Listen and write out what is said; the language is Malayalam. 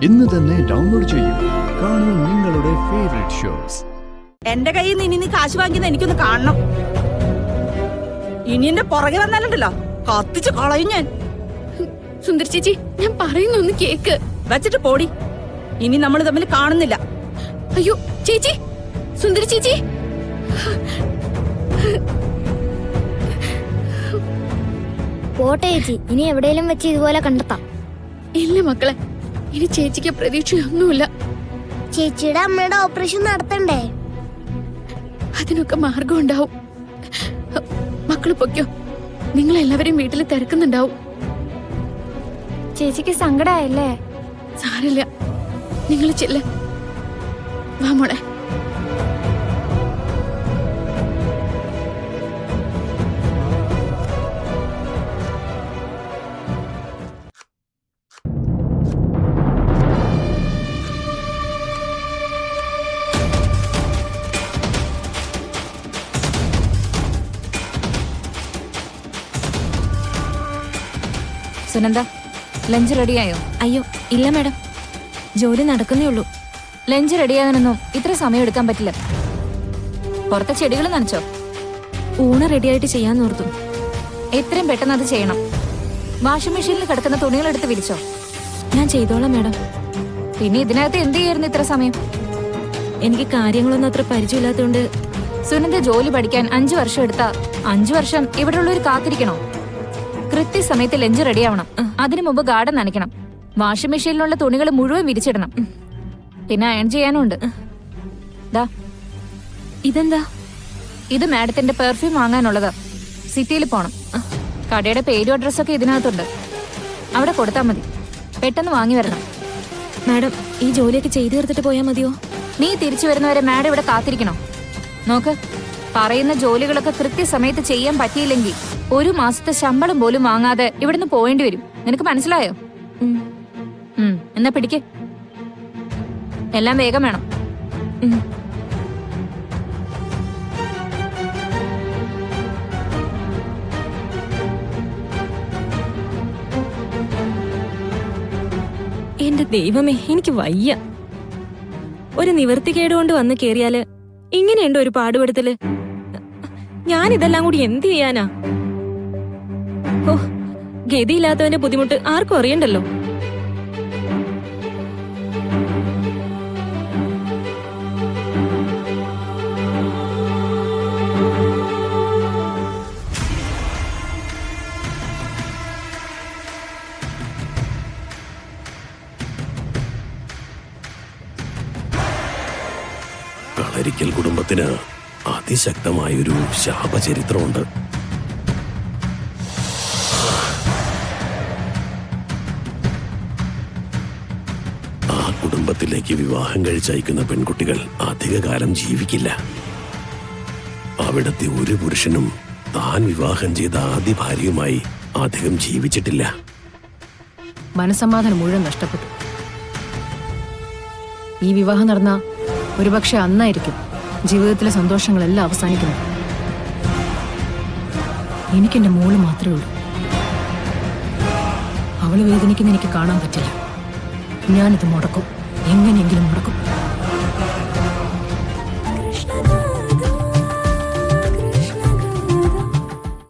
ഇന്ന് തന്നെ ഡൗൺലോഡ് ചെയ്യൂ. കാണൂ നിങ്ങളുടെ ഫേവറേറ്റ് ഷോസ്. എന്റെ കയ്യിൽ നിന്ന് ഇനി നീ കാശ് വാങ്ങിയത് എനിക്കൊന്ന് കാണണം. ഇനി എന്റെ പുറകെ വന്നാലുണ്ടല്ലോ കത്തിച്ച് കളയും ഞാൻ. സുന്ദരി ചേച്ചി, ഞാൻ പറയുന്നൊന്ന് കേക്ക്. വെച്ചിട്ട് പോടി. ഇനി നമ്മൾ തമ്മിൽ കാണുന്നില്ല. അയ്യോ ചേച്ചി, സുന്ദരി ചേച്ചി. പോട്ടെ ചേച്ചി, ഇനി എവിടെയെങ്കിലും വെച്ച് ഇതുപോലെ കണ്ടെത്താം. ഇല്ല മക്കളെ, ഇനി ചേച്ചിക്ക് പ്രതീക്ഷയൊന്നുമില്ല. ചേച്ചിയുടെ അമ്മയുടെ ഓപ്പറേഷൻ നടത്തണ്ടേ? അതിനൊക്കെ മാർഗം ഉണ്ടാവും. മക്കള് പൊയ്ക്കോ, നിങ്ങളെല്ലാവരും വീട്ടിൽ തിരക്കുന്നുണ്ടാവും. ചേച്ചിക്ക് സങ്കടായല്ലേ? സാരില്ല, നിങ്ങൾ ചെല്ല. വാ മോളെ. സുനന്ദ, ലഞ്ച് റെഡിയായോ? അയ്യോ ഇല്ല മാഡം, ജോലി നടക്കുന്നേ ഉള്ളൂ. ലഞ്ച് റെഡിയാകാനൊന്നും ഇത്ര സമയം എടുക്കാൻ പറ്റില്ല. പുറത്തെ ചെടികൾ നനച്ചോ? ഊണ് റെഡിയായിട്ട് ചെയ്യാൻ ഓർത്തു. എത്രയും പെട്ടെന്ന് അത് ചെയ്യണം. വാഷിംഗ് മെഷീനിൽ കിടക്കുന്ന തുണികൾ എടുത്ത് വിരിച്ചോ? ഞാൻ ചെയ്തോളാം മാഡം. പിന്നെ ഇതിനകത്ത് എന്ത് ചെയ്യായിരുന്നു ഇത്ര സമയം? എനിക്ക് കാര്യങ്ങളൊന്നും അത്ര പരിചയമില്ലാത്തതുകൊണ്ട്. സുനന്ദ ജോലി പഠിക്കാൻ 5 വർഷം എടുത്താ 5 വർഷം ഇവിടെ ഉള്ളവർ കാത്തിരിക്കണോ? കൃത്യസമയത്ത് ലഞ്ച് റെഡിയാവണം. അതിനു മുമ്പ് ഗാർഡൻ നനയ്ക്കണം. വാഷിംഗ് മെഷീനിലുള്ള തുണികൾ മുഴുവൻ വിരിച്ചിടണം. പിന്നെ അയൺ ചെയ്യാനുണ്ട്. ഇതെന്താ? ഇത് മാഡത്തിന്റെ പെർഫ്യൂം വാങ്ങാനുള്ളതാ. സിറ്റിയിൽ പോണം. കടയുടെ പേരും അഡ്രസ്സൊക്കെ ഇതിനകത്തുണ്ട്. അവിടെ കൊടുത്താൽ മതി. പെട്ടെന്ന് വാങ്ങി വരണം. മാഡം, ഈ ജോലിയൊക്കെ ചെയ്തു തീർത്തിട്ട് പോയാൽ മതിയോ? നീ തിരിച്ചു വരുന്നവരെ മാഡം ഇവിടെ കാത്തിരിക്കണോ? നോക്ക്, പറയുന്ന ജോലികളൊക്കെ കൃത്യസമയത്ത് ചെയ്യാൻ പറ്റിയില്ലെങ്കിൽ 1 മാസത്തെ ശമ്പളം പോലും വാങ്ങാതെ ഇവിടുന്ന് പോവേണ്ടി വരും. നിനക്ക് മനസ്സിലായോ? എന്നാ പിടിക്ക്. എല്ലാം വേഗം വേണം. എന്റെ ദൈവമേ, എനിക്ക് വയ്യ. ഒരു നിവർത്തികേടുകൊണ്ട് വന്ന് കേറിയാല് ഇങ്ങനെയുണ്ടോ ഒരു പാടുപെടുത്തല്? ഞാനിതെല്ലാം കൂടി എന്ത് ചെയ്യാനാ? ഓ, ഗതിയില്ലാത്തവന്റെ ബുദ്ധിമുട്ട് ആർക്കും അറിയണ്ടല്ലോ. കളരിക്കൽ കുടുംബത്തിന് അതിശക്തമായൊരു ശാപചരിത്രമുണ്ട്. ആ കുടുംബത്തിലേക്ക് വിവാഹം കഴിച്ചയക്കുന്ന പെൺകുട്ടികൾ അധികകാലം ജീവിക്കില്ല. അവിടത്തെ ഒരു പുരുഷനും താൻ വിവാഹം ചെയ്ത ആദ്യ ഭാര്യയുമായി അധികം ജീവിച്ചിട്ടില്ല. മനസമാധാനം മുഴുവൻ നഷ്ടപ്പെട്ടു. ഈ വിവാഹം നടന്ന ഒരുപക്ഷെ അന്നായിരിക്കും ജീവിതത്തിലെ സന്തോഷങ്ങളെല്ലാം അവസാനിക്കുന്നത്. എനിക്കെന്റെ മോള് മാത്രമേ ഉള്ളൂ. അവള് വേദനിക്കുന്ന എനിക്ക് കാണാൻ പറ്റില്ല. ഞാനിത് മുടക്കും, എങ്ങനെയെങ്കിലും മുടക്കും.